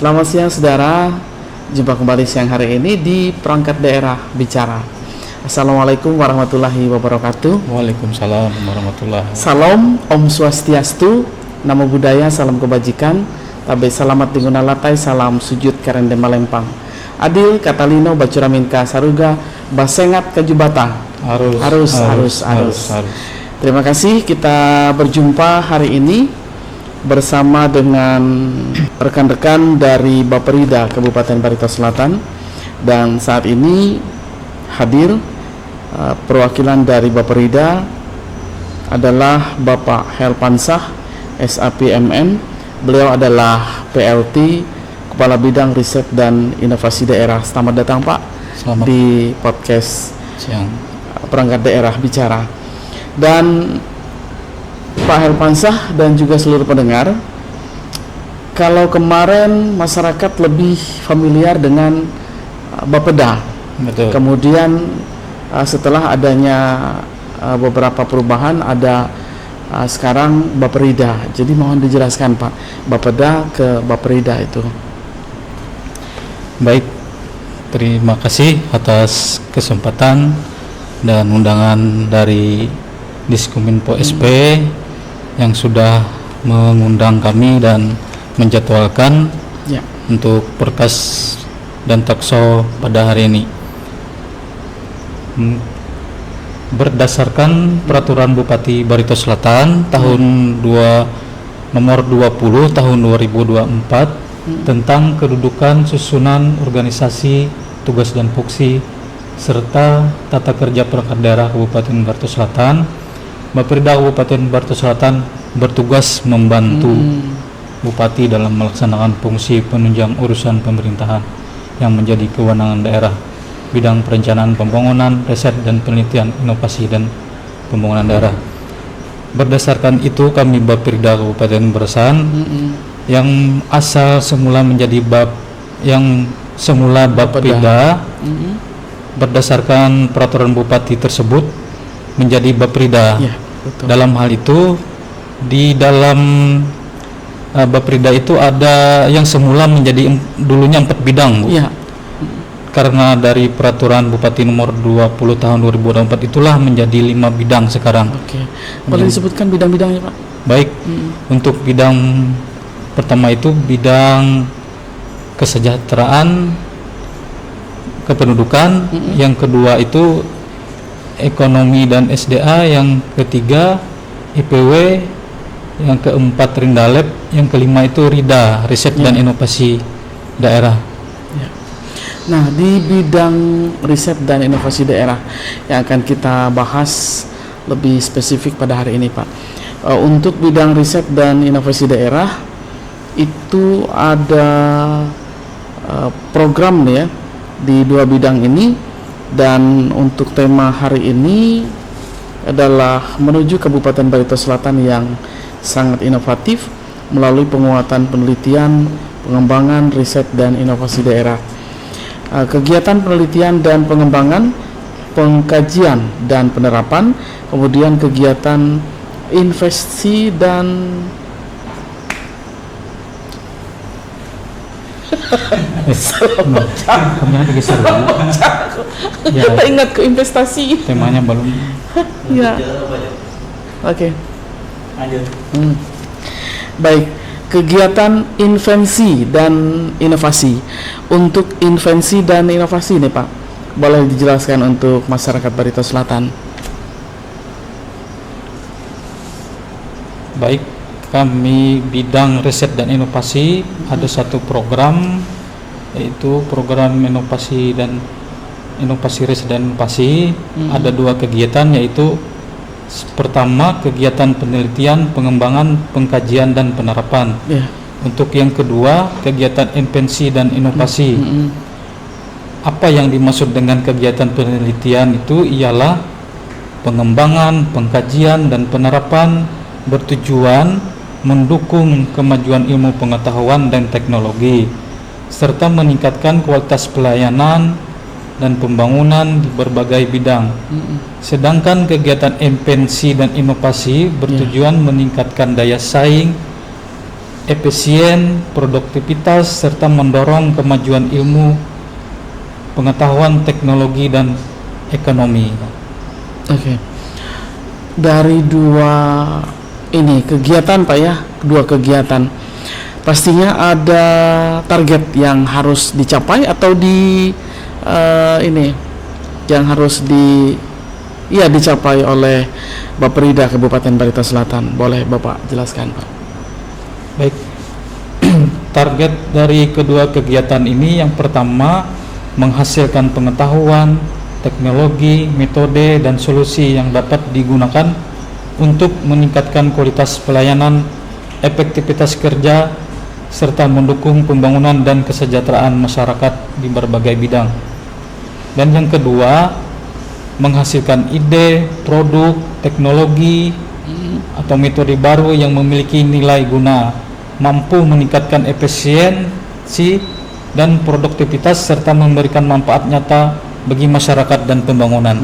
Selamat siang saudara, jumpa kembali siang hari ini di Perangkat Daerah Bicara. Assalamualaikum warahmatullahi wabarakatuh. Waalaikumsalam warahmatullahi wabarakatuh. Salam, Om Swastiastu, Namo Buddhaya, salam kebajikan, tabe salamat diguna latai, salam sujud karende malempang. Adil Katalino Bacuramin ka Saruga, Basengat Kajubata. Harus. Terima kasih, kita berjumpa hari ini bersama dengan rekan-rekan dari Baperida Kabupaten Barito Selatan, dan saat ini hadir perwakilan dari Baperida adalah Bapak Helpansah SAPMN. Beliau adalah PLT Kepala Bidang Riset dan Inovasi Daerah. Selamat datang Pak. Selamat di podcast siang Perangkat Daerah Bicara. Dan Pak Helpansah dan juga seluruh pendengar, kalau kemarin masyarakat lebih familiar dengan Bapeda. Betul. Kemudian setelah adanya beberapa perubahan, ada sekarang Baperida. Jadi mohon dijelaskan Pak, Bapeda ke Baperida itu. Baik, terima kasih atas kesempatan dan undangan dari Diskominfo SP yang sudah mengundang kami dan menjadwalkan untuk podcast dan talkshow pada hari ini. Berdasarkan Peraturan Bupati Barito Selatan nomor 20 tahun 2024 tentang kedudukan, susunan, organisasi, tugas dan fungsi serta tata kerja perangkat daerah Kabupaten Barito Selatan, Baperida Kabupaten Barito Selatan bertugas membantu Bupati dalam melaksanakan fungsi penunjang urusan pemerintahan yang menjadi kewenangan daerah, bidang perencanaan pembangunan, riset dan penelitian, inovasi dan pembangunan daerah. Berdasarkan itu kami Baperida Kabupaten Beresan yang asal semula menjadi Bapeda berdasarkan peraturan Bupati tersebut menjadi Baperida. Dalam hal itu, di dalam Baperida itu ada yang semula menjadi dulunya 4 bidang, Bu. Karena dari peraturan Bupati nomor 20 tahun 2024 itulah menjadi 5 bidang sekarang. Boleh disebutkan bidang-bidangnya Pak? Baik, untuk bidang pertama itu bidang kesejahteraan kependudukan, yang kedua itu ekonomi dan SDA, yang ketiga IPW, yang keempat Rindalep, yang kelima itu RIDA, riset dan inovasi daerah. Nah, di bidang riset dan inovasi daerah yang akan kita bahas lebih spesifik pada hari ini Pak, untuk bidang riset dan inovasi daerah itu ada program ya di 2 bidang ini. Dan untuk tema hari ini adalah menuju Kabupaten Barito Selatan yang sangat inovatif melalui penguatan penelitian, pengembangan, riset dan inovasi daerah. Kegiatan penelitian dan pengembangan, pengkajian dan penerapan, kemudian kegiatan investasi dan Kami ada geser dulu. Kita ingat ke investasi. Temanya belum. Oke. Lanjut. Baik, kegiatan invensi dan inovasi. Untuk invensi dan inovasi nih Pak, boleh dijelaskan untuk masyarakat Barito Selatan? Baik, kami bidang riset dan inovasi ada satu program, yaitu program inovasi riset dan inovasi. Ada 2 kegiatan, yaitu pertama kegiatan penelitian, pengembangan, pengkajian dan penerapan. Untuk yang kedua kegiatan invensi dan inovasi. Apa yang dimaksud dengan kegiatan penelitian itu ialah pengembangan, pengkajian dan penerapan bertujuan mendukung kemajuan ilmu pengetahuan dan teknologi serta meningkatkan kualitas pelayanan dan pembangunan di berbagai bidang. Sedangkan kegiatan invensi dan inovasi bertujuan meningkatkan daya saing efisien, produktivitas, serta mendorong kemajuan ilmu, pengetahuan, teknologi, dan ekonomi. Oke. Dari dua ini kegiatan Pak ya, dua kegiatan, pastinya ada target yang harus dicapai atau ini yang harus dicapai oleh Bapperida Kabupaten Barito Selatan. Boleh Bapak jelaskan Pak? Baik, target dari kedua kegiatan ini yang pertama menghasilkan pengetahuan, teknologi, metode, dan solusi yang dapat digunakan untuk meningkatkan kualitas pelayanan, efektivitas kerja, serta mendukung pembangunan dan kesejahteraan masyarakat di berbagai bidang. Dan yang kedua, menghasilkan ide, produk, teknologi, atau metode baru yang memiliki nilai guna, mampu meningkatkan efisiensi dan produktivitas, serta memberikan manfaat nyata bagi masyarakat dan pembangunan.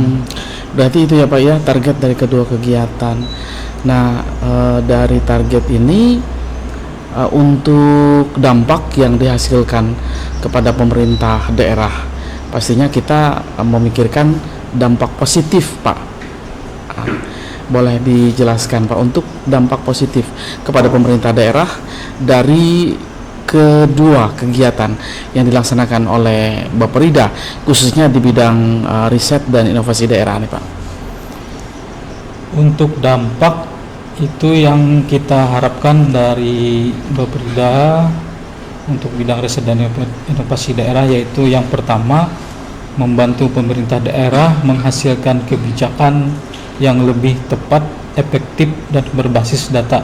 Berarti itu ya Pak ya, target dari kedua kegiatan. Nah, dari target ini untuk dampak yang dihasilkan kepada pemerintah daerah, pastinya kita memikirkan dampak positif Pak. Boleh dijelaskan Pak untuk dampak positif kepada pemerintah daerah dari kedua kegiatan yang dilaksanakan oleh Bapperida, khususnya di bidang riset dan inovasi daerah nih Pak? Untuk dampak itu yang kita harapkan dari Bapperida untuk bidang riset dan inovasi daerah, yaitu yang pertama, membantu pemerintah daerah menghasilkan kebijakan yang lebih tepat, efektif, dan berbasis data,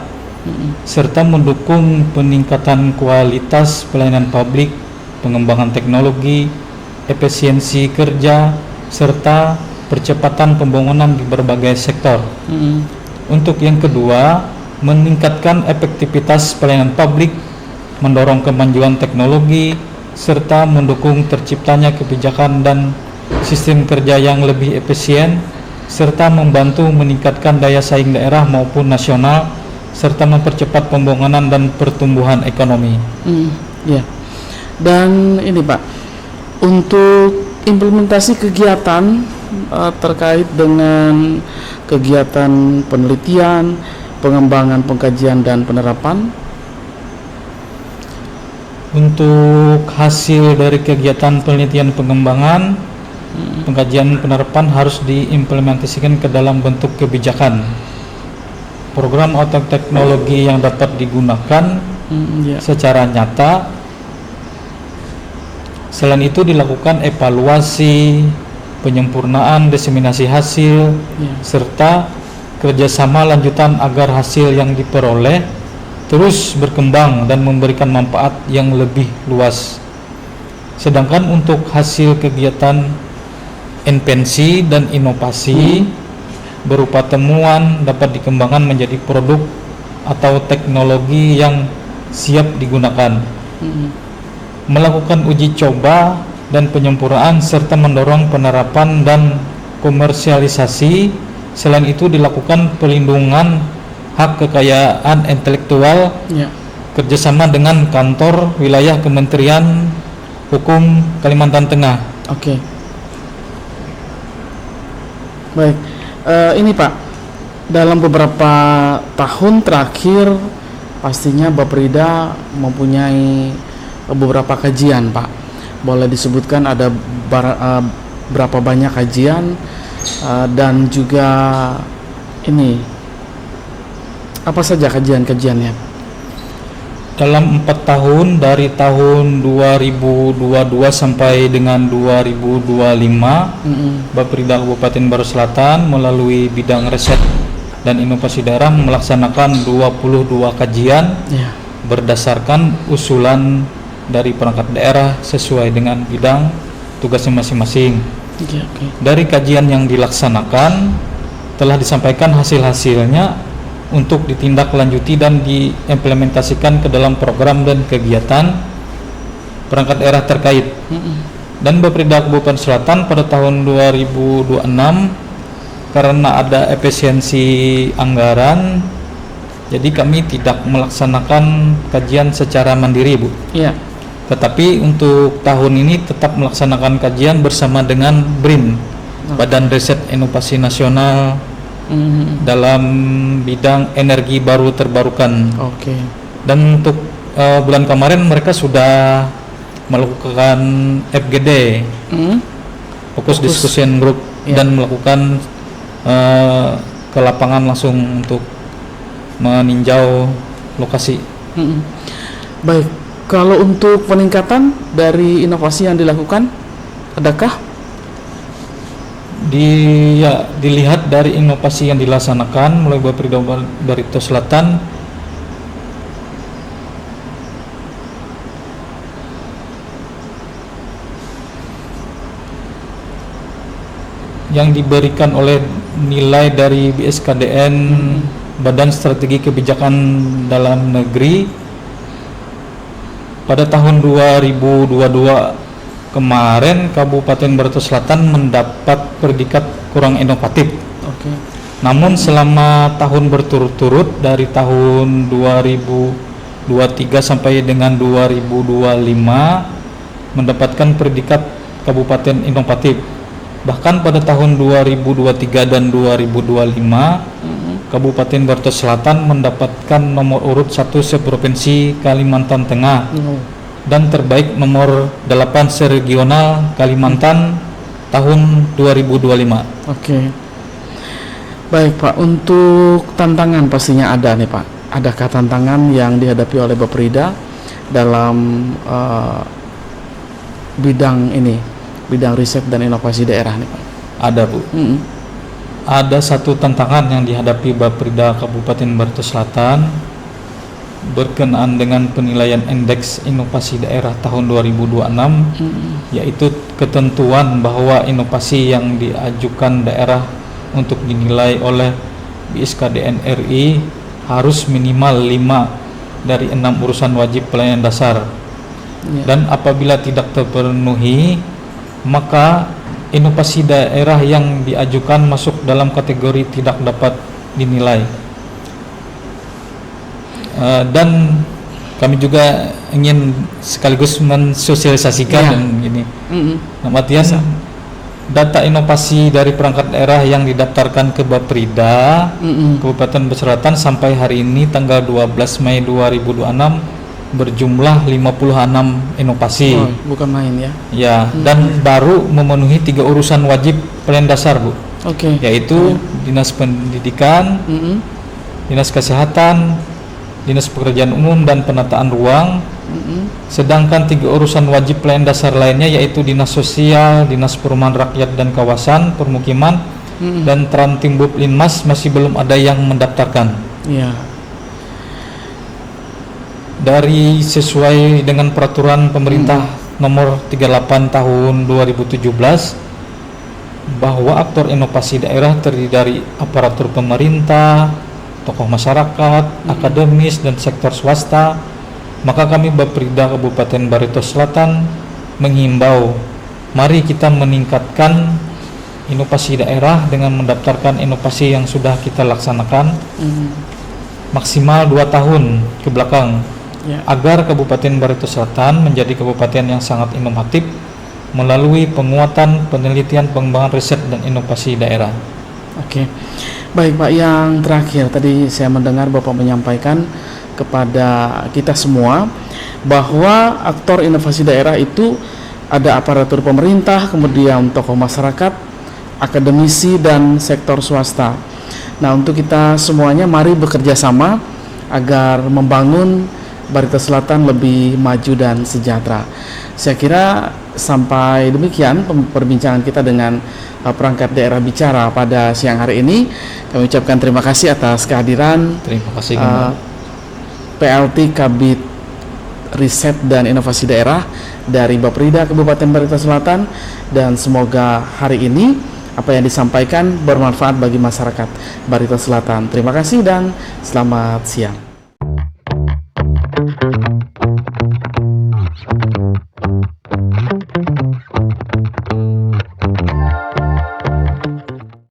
serta mendukung peningkatan kualitas pelayanan publik, pengembangan teknologi, efisiensi kerja, serta percepatan pembangunan di berbagai sektor. Untuk yang kedua, meningkatkan efektivitas pelayanan publik, mendorong kemajuan teknologi, serta mendukung terciptanya kebijakan dan sistem kerja yang lebih efisien, serta membantu meningkatkan daya saing daerah maupun nasional, serta mempercepat pembangunan dan pertumbuhan ekonomi. Ya. Dan ini Pak, untuk implementasi kegiatan terkait dengan kegiatan penelitian, pengembangan, pengkajian, dan penerapan. Untuk hasil dari kegiatan penelitian, pengembangan, pengkajian, penerapan harus diimplementasikan ke dalam bentuk kebijakan, program atau teknologi yang dapat digunakan secara nyata. Selain itu dilakukan evaluasi, penyempurnaan, diseminasi hasil, serta kerjasama lanjutan agar hasil yang diperoleh terus berkembang dan memberikan manfaat yang lebih luas. Sedangkan untuk hasil kegiatan invensi dan inovasi berupa temuan dapat dikembangkan menjadi produk atau teknologi yang siap digunakan. Melakukan uji coba dan penyempurnaan serta mendorong penerapan dan komersialisasi. Selain itu dilakukan pelindungan hak kekayaan intelektual, kerjasama dengan kantor wilayah Kementerian Hukum Kalimantan Tengah. Oke. Baik, ini Pak, dalam beberapa tahun terakhir pastinya Bapperida mempunyai beberapa kajian Pak. Boleh disebutkan ada berapa banyak kajian dan juga ini apa saja kajian-kajiannya? Dalam 4 tahun dari tahun 2022 sampai dengan 2025, Bapperida Kabupaten Barito Selatan melalui bidang riset dan inovasi daerah melaksanakan 22 kajian berdasarkan usulan dari perangkat daerah sesuai dengan bidang tugasnya masing-masing. Dari kajian yang dilaksanakan telah disampaikan hasil-hasilnya untuk ditindaklanjuti dan diimplementasikan ke dalam program dan kegiatan perangkat daerah terkait. Dan Bapperida Kabupaten Selatan pada tahun 2026 karena ada efisiensi anggaran Jadi kami tidak melaksanakan kajian secara mandiri, Bu. Iya. Tetapi untuk tahun ini tetap melaksanakan kajian bersama dengan BRIN, Badan Riset Inovasi Nasional dalam bidang energi baru terbarukan. Oke. Dan untuk bulan kemarin mereka sudah melakukan FGD, Fokus Discussion Group, dan melakukan ke lapangan langsung untuk meninjau lokasi. Baik, kalau untuk peningkatan dari inovasi yang dilakukan, adakah? Dilihat dari inovasi yang dilaksanakan mulai Bapeda Barito Selatan, yang diberikan oleh nilai dari BSKDN, Badan Strategi Kebijakan Dalam Negeri, pada tahun 2022 kemarin Kabupaten Barito Selatan mendapat predikat kurang inovatif. Oke. Namun selama tahun berturut-turut dari tahun 2023 sampai dengan 2025 mendapatkan predikat Kabupaten Inovatif. Bahkan pada tahun 2023 dan 2025 Kabupaten Barito Selatan mendapatkan nomor urut 1 seprovinsi Kalimantan Tengah dan terbaik nomor 8 seregional Kalimantan tahun 2025. Oke. Baik Pak, untuk tantangan pastinya ada nih Pak. Adakah tantangan yang dihadapi oleh Bapeda dalam bidang ini, bidang riset dan inovasi daerah nih Pak? Ada, Bu. Ada satu tantangan yang dihadapi Bapeda Kabupaten Barito Selatan berkenaan dengan penilaian indeks inovasi daerah tahun 2026, yaitu ketentuan bahwa inovasi yang diajukan daerah untuk dinilai oleh BSKDN RI harus minimal 5 dari 6 urusan wajib pelayanan dasar. Dan apabila tidak terpenuhi, maka inovasi daerah yang diajukan masuk dalam kategori tidak dapat dinilai. Dan kami juga ingin sekaligus mensosialisasikan dan gini. Artinya data inovasi dari perangkat daerah yang didaftarkan ke Bapeda Kabupaten Barito Selatan sampai hari ini tanggal 12 Mei 2026 berjumlah 56 inovasi. Bukan main ya. Ya, dan baru memenuhi 3 urusan wajib pelayanan dasar, Bu. Oke. Yaitu Dinas Pendidikan, Dinas Kesehatan, Dinas Pekerjaan Umum dan Penataan Ruang. Sedangkan 3 urusan wajib pelayanan dasar lainnya yaitu Dinas Sosial, Dinas Perumahan Rakyat dan Kawasan Permukiman, dan Trantimbub Linmas masih belum ada yang mendaftarkan. Iya. Dari sesuai dengan peraturan pemerintah nomor 38 tahun 2017 bahwa aktor inovasi daerah terdiri dari aparatur pemerintah, tokoh masyarakat, akademis dan sektor swasta, maka kami Bapeda Kabupaten Barito Selatan menghimbau mari kita meningkatkan inovasi daerah dengan mendaftarkan inovasi yang sudah kita laksanakan maksimal 2 tahun ke belakang. Agar Kabupaten Barito Selatan menjadi kabupaten yang sangat inovatif melalui penguatan penelitian pengembangan riset dan inovasi daerah. Oke. Baik Pak, yang terakhir tadi saya mendengar Bapak menyampaikan kepada kita semua bahwa aktor inovasi daerah itu ada aparatur pemerintah, kemudian tokoh masyarakat, akademisi dan sektor swasta. Nah, untuk kita semuanya mari bekerja sama agar membangun Barito Selatan lebih maju dan sejahtera. Saya kira sampai demikian perbincangan kita dengan perangkat daerah bicara pada siang hari ini. Kami ucapkan terima kasih atas kehadiran Terima kasih PLT Kabid Riset dan Inovasi Daerah dari Bapeda Kabupaten Barito Selatan, dan semoga hari ini apa yang disampaikan bermanfaat bagi masyarakat Barito Selatan. Terima kasih dan selamat siang.